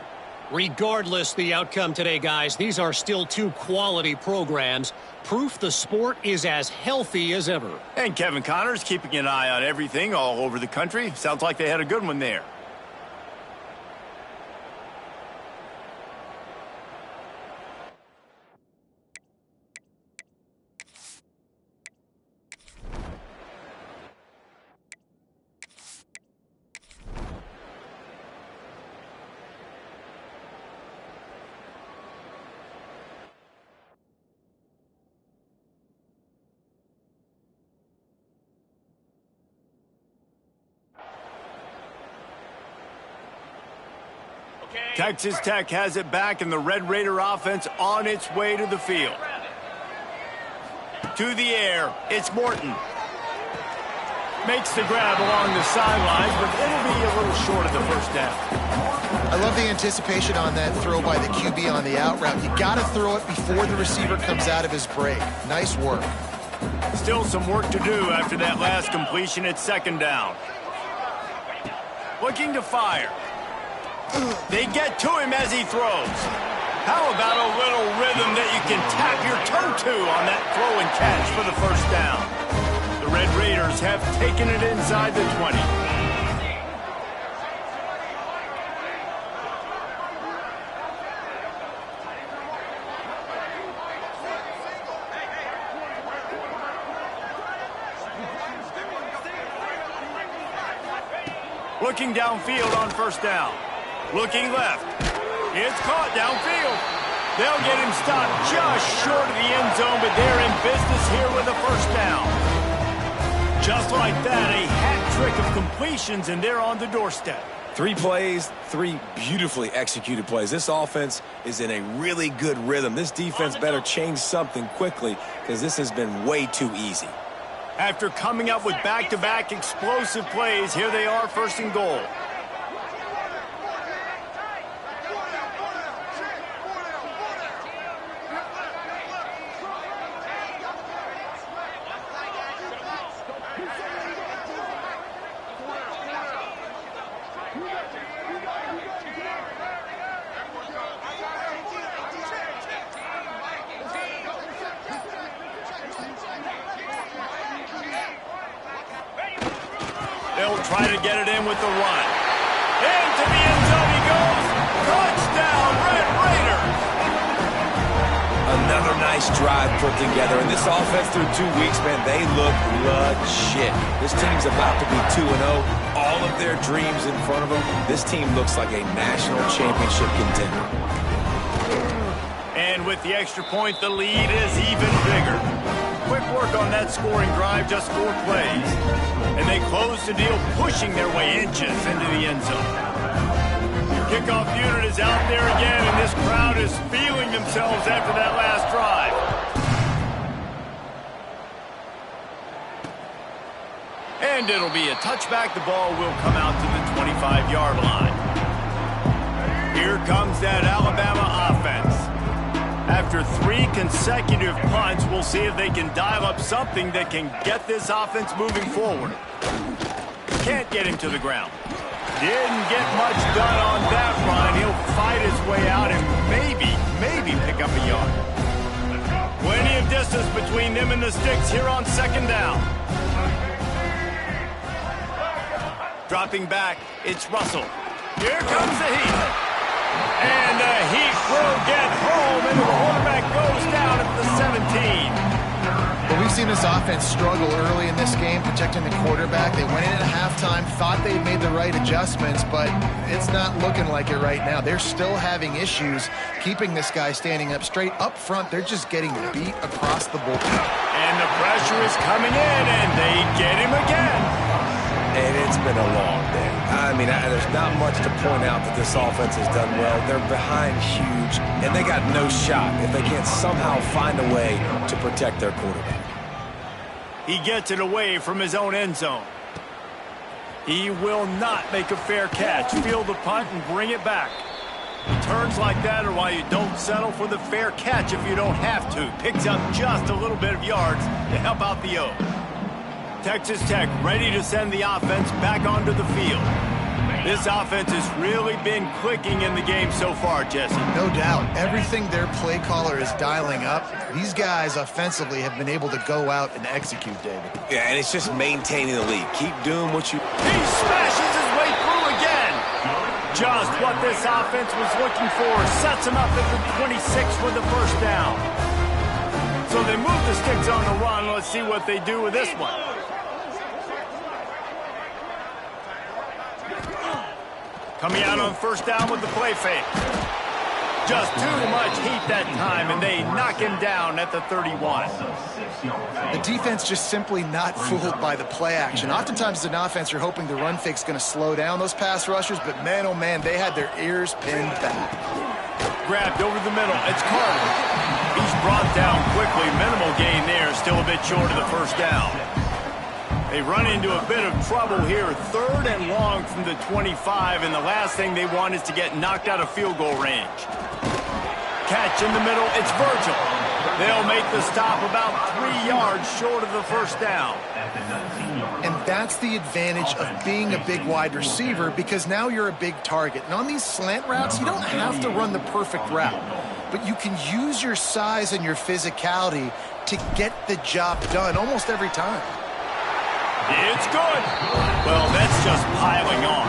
Regardless the outcome today, guys, these are still 2 quality programs. Proof the sport is as healthy as ever. And Kevin Connors keeping an eye on everything all over the country. Sounds like they had a good one there. Texas Tech has it back, and the Red Raider offense on its way to the field. To the air, it's Morton. Makes the grab along the sidelines, but it'll be a little short of the first down. I love the anticipation on that throw by the QB on the out route. You got to throw it before the receiver comes out of his break. Nice work. Still some work to do after that last completion at second down. Looking to fire. They get to him as he throws. How about a little rhythm that you can tap your toe to on that throw and catch for the first down? The Red Raiders have taken it inside the 20. Looking downfield on first down. Looking left. It's caught downfield. They'll get him stopped just short of the end zone, but they're in business here with a first down. Just like that, a hat trick of completions, and they're on the doorstep. 3 plays, 3 beautifully executed plays. This offense is in a really good rhythm. This defense better change something quickly because this has been way too easy. After coming up with back-to-back explosive plays, here they are, first and goal. They'll try to get it in with the run. Into the end zone he goes. Touchdown, Red Raiders. Another nice drive put together. And this offense through 2 weeks, man, they look legit. This team's about to be 2-0. All of their dreams in front of them. This team looks like a national championship contender. And with the extra point, the lead is even bigger. Quick work on that scoring drive, just 4 plays. And they close the deal, pushing their way inches into the end zone. Kickoff unit is out there again, and this crowd is feeling themselves after that last drive. And it'll be a touchback. The ball will come out to the 25-yard line. Here comes that Alabama offense. After 3 consecutive punts, we'll see if they can dial up something that can get this offense moving forward. Can't get him to the ground. Didn't get much done on that run. He'll fight his way out and maybe pick up a yard. Plenty of distance between them and the sticks here on second down. Dropping back, it's Russell. Here comes the heat. And the Heat will get home, and the quarterback goes down at the 17. But we've seen this offense struggle early in this game, protecting the quarterback. They went in at halftime, thought they'd made the right adjustments, but it's not looking like it right now. They're still having issues keeping this guy standing up straight. Up front, they're just getting beat across the bullpen. And the pressure is coming in, and they get him again. And it's been a long day. I mean, there's not much to point out that this offense has done well. They're behind huge, and they got no shot if they can't somehow find a way to protect their quarterback. He gets it away from his own end zone. He will not make a fair catch. Field the punt and bring it back. Returns like that are why you don't settle for the fair catch if you don't have to. Picks up just a little bit of yards to help out the O. Texas Tech ready to send the offense back onto the field. This offense has really been clicking in the game so far, Jesse. No doubt. Everything their play caller is dialing up, these guys offensively have been able to go out and execute, David. Yeah, and it's just maintaining the lead. Keep doing what you... He smashes his way through again. Just what this offense was looking for. Sets him up at the 26 for the first down. So they move the sticks on the run. Let's see what they do with this one. Coming out on first down with the play fake. Just too much heat that time, and they knock him down at the 31. The defense just simply not fooled by the play action. Oftentimes as an offense, you're hoping the run fake's going to slow down those pass rushers, but man, oh man, they had their ears pinned back. Grabbed over the middle. It's Carter. He's brought down quickly. Minimal gain there. Still a bit short of the first down. They run into a bit of trouble here. 3rd and long from the 25, and the last thing they want is to get knocked out of field goal range. Catch in the middle. It's Virgil. They'll make the stop about 3 yards short of the first down. And that's the advantage of being a big wide receiver, because now you're a big target. And on these slant routes, you don't have to run the perfect route, but you can use your size and your physicality to get the job done almost every time. It's good. Well, that's just piling on.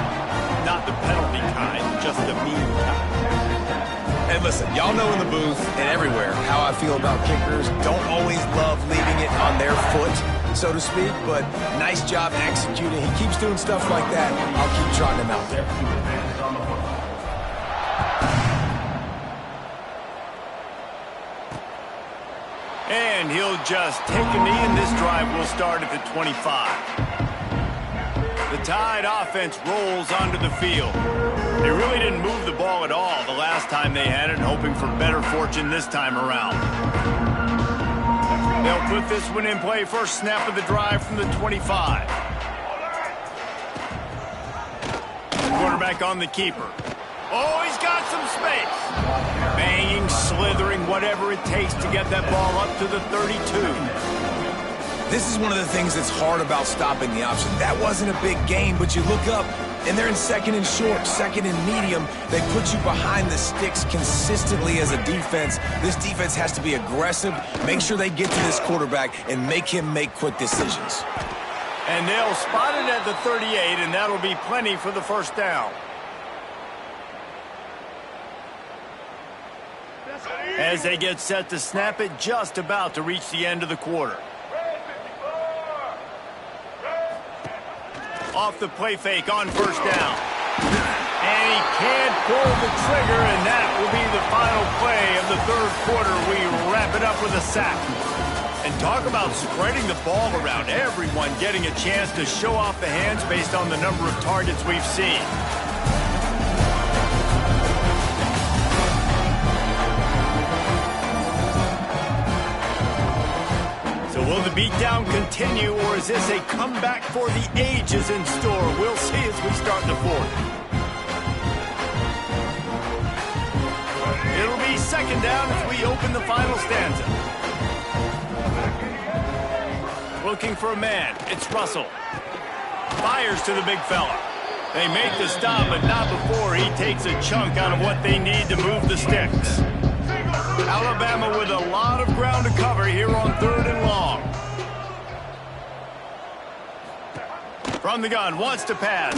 Not the penalty kind, just the mean kind. And listen, y'all know in the booth and everywhere how I feel about kickers. Don't always love leaving it on their foot, so to speak, but nice job executing. He keeps doing stuff like that. I'll keep trying him out there. And he'll just take a knee, and this drive will start at the 25. The Tide offense rolls onto the field. They really didn't move the ball at all the last time they had it, hoping for better fortune this time around. They'll put this one in play. First snap of the drive from the 25. Quarterback on the keeper. Oh, he's got some space. Banging, slithering, whatever it takes to get that ball up to the 32. This is one of the things that's hard about stopping the option. That wasn't a big gain, but you look up, and they're in 2nd and short, 2nd and medium. They put you behind the sticks consistently as a defense. This defense has to be aggressive, make sure they get to this quarterback, and make him make quick decisions. And they'll spot it at the 38, and that'll be plenty for the first down. As they get set to snap it, just about to reach the end of the quarter. Off the play fake on first down. And he can't pull the trigger, and that will be the final play of the 3rd quarter. We wrap it up with a sack. And talk about spreading the ball around. Everyone getting a chance to show off the hands based on the number of targets we've seen. So will the beatdown continue, or is this a comeback for the ages in store? We'll see as we start the 4th. It'll be 2nd down as we open the final stanza. Looking for a man. It's Russell. Fires to the big fella. They make the stop, but not before he takes a chunk out of what they need to move the sticks. Alabama with a lot of ground to cover here on 3rd and long. From the gun, wants to pass.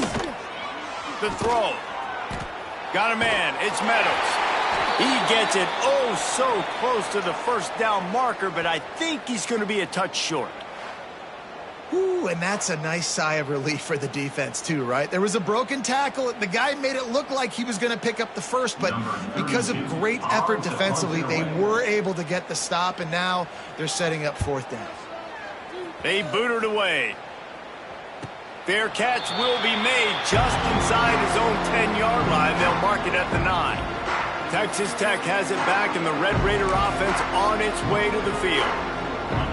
The throw. Got a man. It's Meadows. He gets it oh so close to the first down marker, but I think he's going to be a touch short. Ooh, and that's a nice sigh of relief for the defense too, right? There was a broken tackle. The guy made it look like he was going to pick up the first, but because of great effort defensively, they were able to get the stop, and now they're setting up 4th down. They boot it away. Fair catch will be made just inside his own 10-yard line. They'll mark it at the 9. Texas Tech has it back, and the Red Raider offense on its way to the field.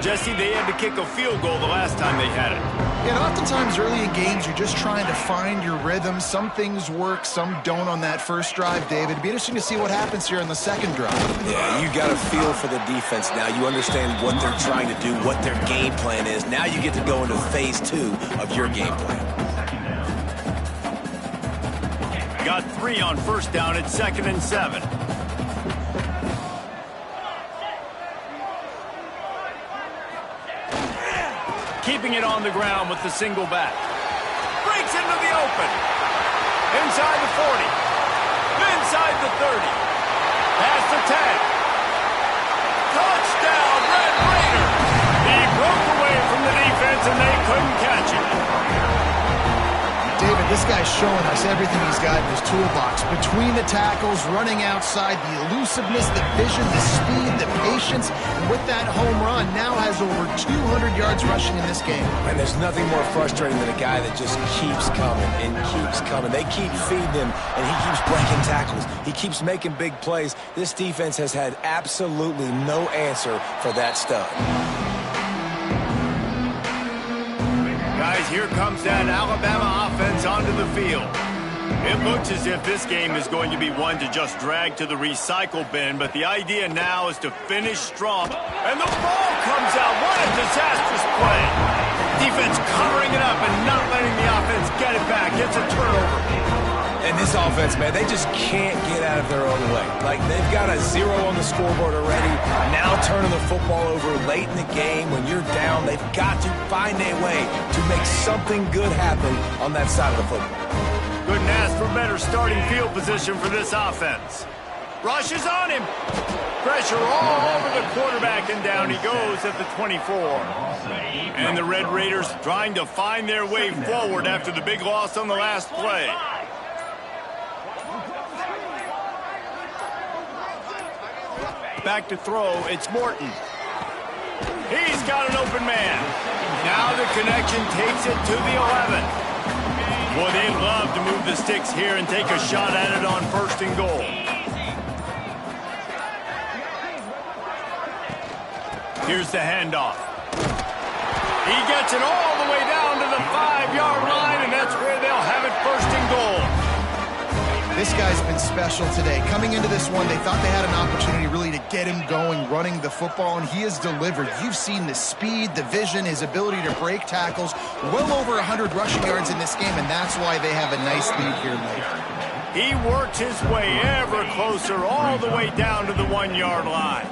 Jesse, they had to kick a field goal the last time they had it. Yeah, and oftentimes early in games, you're just trying to find your rhythm. Some things work, some don't on that first drive, David. It'd be interesting to see what happens here in the 2nd drive. Yeah, you got a feel for the defense now. You understand what they're trying to do, what their game plan is. Now you get to go into phase 2 of your game plan. Got 3 on first down at 2nd and 7. Keeping it on the ground with the single back. Breaks into the open. Inside the 40. Inside the 30. Past the 10. Touchdown, Red Raiders! He broke away from the defense and they couldn't catch him. David, this guy's showing us everything he's got in his toolbox. Between the tackles, running outside, the elusiveness, the vision, the speed, the patience, and with that home run, now has over 200 yards rushing in this game. And there's nothing more frustrating than a guy that just keeps coming and keeps coming. They keep feeding him, and he keeps breaking tackles. He keeps making big plays. This defense has had absolutely no answer for that stud. as here comes that Alabama offense onto the field. It looks as if this game is going to be one to just drag to the recycle bin, but the idea now is to finish strong. And the ball comes out. What a disastrous play. Defense covering it up and not letting the offense get it back. It's a turnover. And this offense, man, they just can't get out of their own way. Like, they've got a 0 on the scoreboard already. Now turning the football over late in the game when you're down. They've got to find a way to make something good happen on that side of the football. Couldn't ask for better starting field position for this offense. Rush is on him. Pressure all over the quarterback, and down he goes at the 24. And the Red Raiders trying to find their way forward after the big loss on the last play. Back to throw, it's Morton. He's got an open man. Now the connection takes it to the 11. Boy, they'd love to move the sticks here and take a shot at it on 1st and goal. Here's the handoff. He gets it all the way down to the 5-yard line, and that's where they'll have it 1st and goal. This guy's been special today. Coming into this one, they thought they had an opportunity really to get him going, running the football, and he has delivered. You've seen the speed, the vision, his ability to break tackles. Well over 100 rushing yards in this game, and that's why they have a nice lead here late. He works his way ever closer all the way down to the 1-yard line.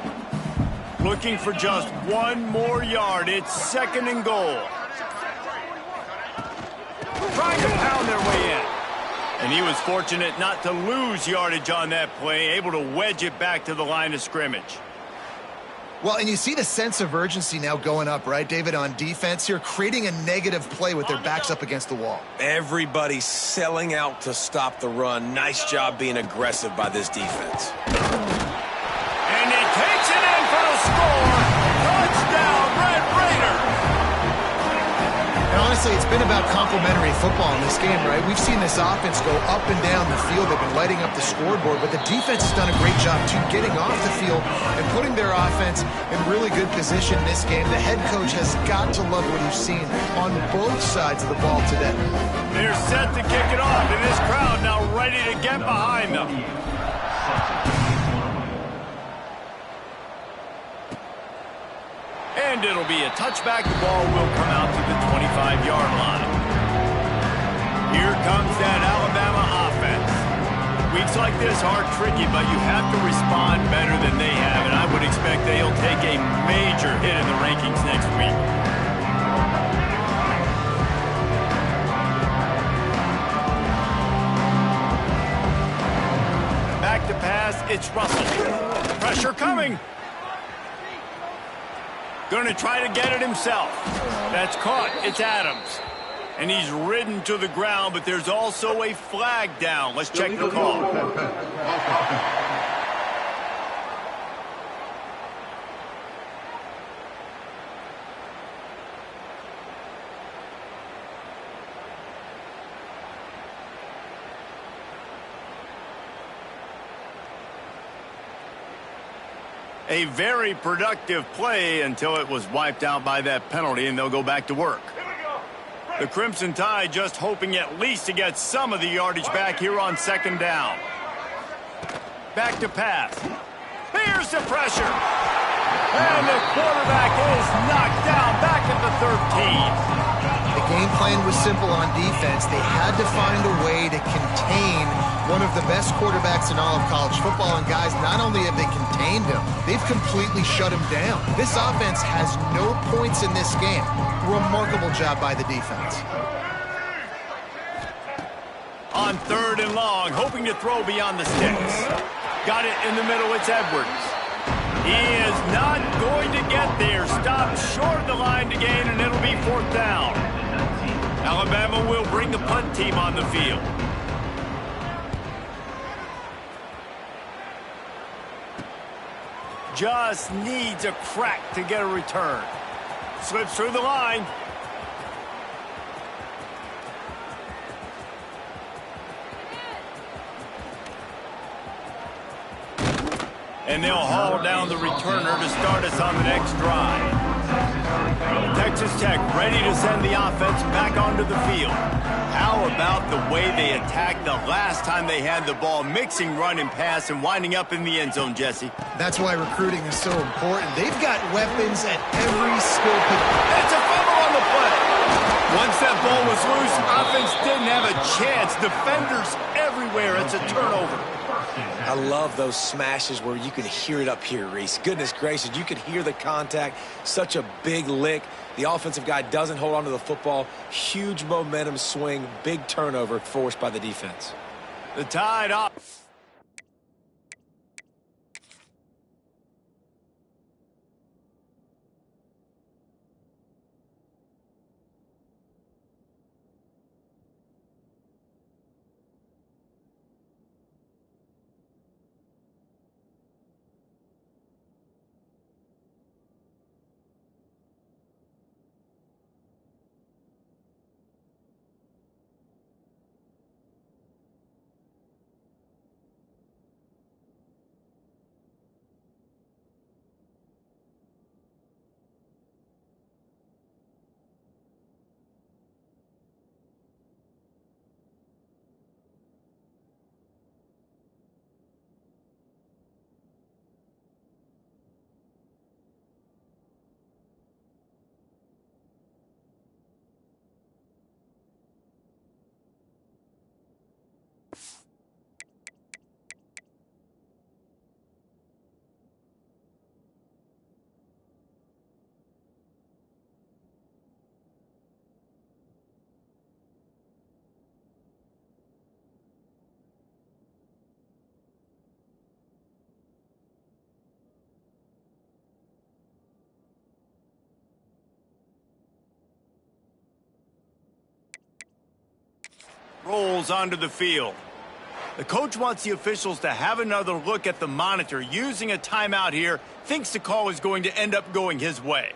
Looking for just one more yard. It's 2nd and goal. Trying to pound their way in. And he was fortunate not to lose yardage on that play, able to wedge it back to the line of scrimmage. Well, and you see the sense of urgency now going up, right, David, on defense here, creating a negative play with their backs up against the wall. Everybody's selling out to stop the run. Nice job being aggressive by this defense. And he takes it in for the score. Touchdown, Red Raiders. And honestly, it's been about complementary football in this game, right? We've seen this offense go up and down the field. They've been lighting up the scoreboard, but the defense has done a great job, too, getting off the field and putting their offense in really good position in this game. The head coach has got to love what he's seen on both sides of the ball today. They're set to kick it off, and this crowd now ready to get behind them. And it'll be a touchback. The ball will come out to the 25-yard line. Here comes that Alabama offense. Weeks like this are tricky, but you have to respond better than they have, and I would expect they'll take a major hit in the rankings next week. Back to pass, it's Russell. Pressure coming. Going to try to get it himself. That's caught. It's Adams. And he's ridden to the ground, but there's also a flag down. Let's check the call. A very productive play until it was wiped out by that penalty, and they'll go back to work. The Crimson Tide just hoping at least to get some of the yardage back here on 2nd down. Back to pass. Here's the pressure. And the quarterback is knocked down back at the 13. The game plan was simple on defense. They had to find a way to contain one of the best quarterbacks in all of college football. And guys, not only have they contained him, they've completely shut him down. This offense has no points in this game. Remarkable job by the defense. On 3rd and long, hoping to throw beyond the sticks. Got it in the middle, it's Edwards. He is not going to get there. Stopped short of the line to gain, and it'll be 4th down. Alabama will bring the punt team on the field. Just needs a crack to get a return. Slips through the line. And they'll haul down the returner to start us on the next drive. Texas Tech ready to send the offense back onto the field. How about the way they attacked the last time they had the ball, mixing run and pass and winding up in the end zone, Jesse? That's why recruiting is so important. They've got weapons at every skill position. It's a fumble on the play. Once that ball was loose, offense didn't have a chance. Defenders everywhere. It's a turnover. I love those smashes where you can hear it up here, Reese. Goodness gracious, you can hear the contact. Such a big lick. The offensive guy doesn't hold on to the football. Huge momentum swing, big turnover forced by the defense. The Tide up. Rolls onto the field. The coach wants the officials to have another look at the monitor. Using a timeout here, thinks the call is going to end up going his way.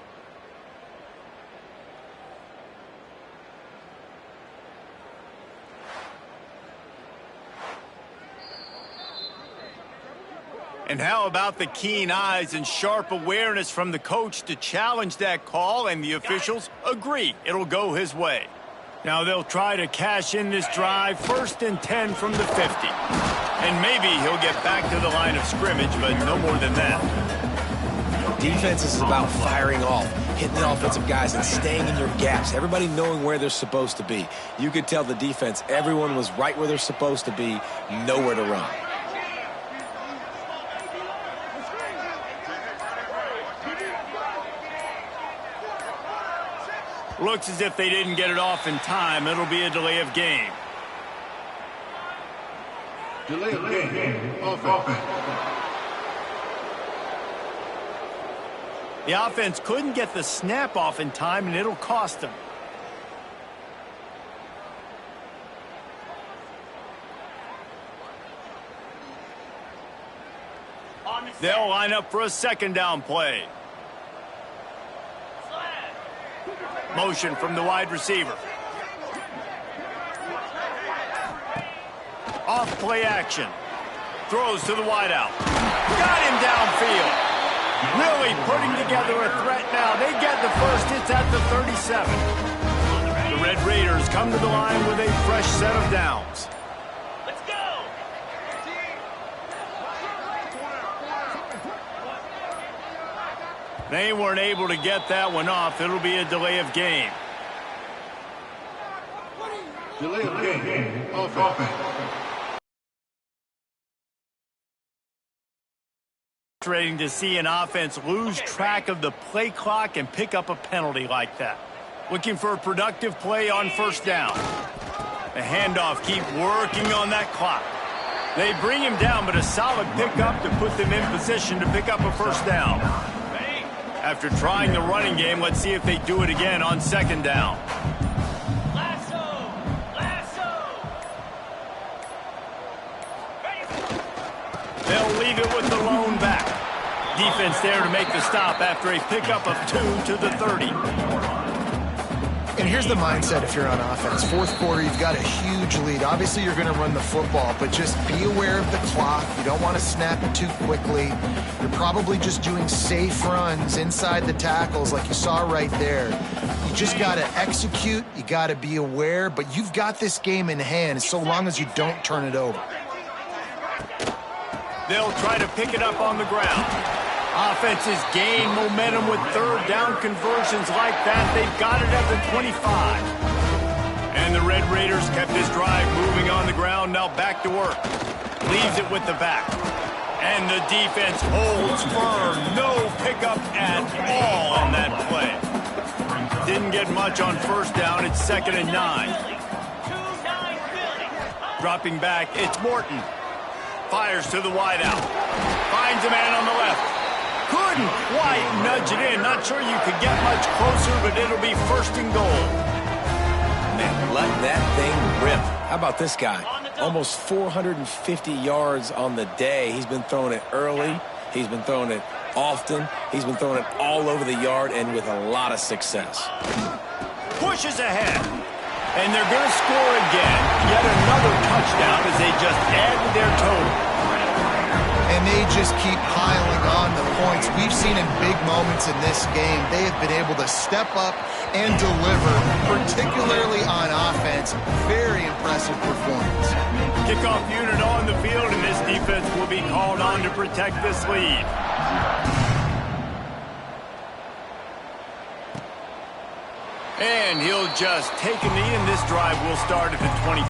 And how about the keen eyes and sharp awareness from the coach to challenge that call, and the officials agree it'll go his way. Now they'll try to cash in this drive, 1st and 10 from the 50. And maybe he'll get back to the line of scrimmage, but no more than that. Defense is about firing off, hitting the offensive guys and staying in your gaps. Everybody knowing where they're supposed to be. You could tell the defense, everyone was right where they're supposed to be, nowhere to run. Looks as if they didn't get it off in time. It'll be a delay of game. Delay of game. Offense. The offense couldn't get the snap off in time, and it'll cost them. They'll line up for a 2nd down play. Motion from the wide receiver. Off play action. Throws to the wideout. Got him downfield. Really putting together a threat now. They get the first. It's at the 37. The Red Raiders come to the line with a fresh set of downs. Let's go! They weren't able to get that one off. It'll be a delay of game. Delay of game. Offense. Frustrating to see an offense lose track of the play clock and pick up a penalty like that. Looking for a productive play on 1st down. The handoff, keep working on that clock. They bring him down, but a solid pickup to put them in position to pick up a 1st down. After trying the running game, let's see if they do it again on 2nd down. They'll leave it with the lone back. Defense there to make the stop after a pickup of 2 to the 30. And here's the mindset if you're on offense. Fourth quarter, you've got a huge lead. Obviously, you're going to run the football, but just be aware of the clock. You don't want to snap it too quickly. You're probably just doing safe runs inside the tackles like you saw right there. You just got to execute. You got to be aware, but you've got this game in hand so long as you don't turn it over. They'll try to pick it up on the ground. Offenses gain momentum with third down conversions like that. They've got it at the 25. And the Red Raiders kept this drive moving on the ground. Now back to work. Leaves it with the back. And the defense holds firm. No pickup at all on that play. Didn't get much on first down. It's 2nd and 9. Dropping back, it's Morton. Fires to the wideout. Finds a man on the left. Couldn't quite nudge it in. Not sure you could get much closer, but it'll be 1st and goal. Man, let that thing rip. How about this guy? Almost 450 yards on the day. He's been throwing it early. He's been throwing it often. He's been throwing it all over the yard and with a lot of success. Pushes ahead. And they're going to score again. Yet another touchdown as they just add to their total. And they just keep piling on the points. We've seen in big moments in this game, they have been able to step up and deliver, particularly on offense. Very impressive performance. Kickoff unit on the field, and this defense will be called on to protect this lead. And he'll just take a knee, and this drive will start at the 20.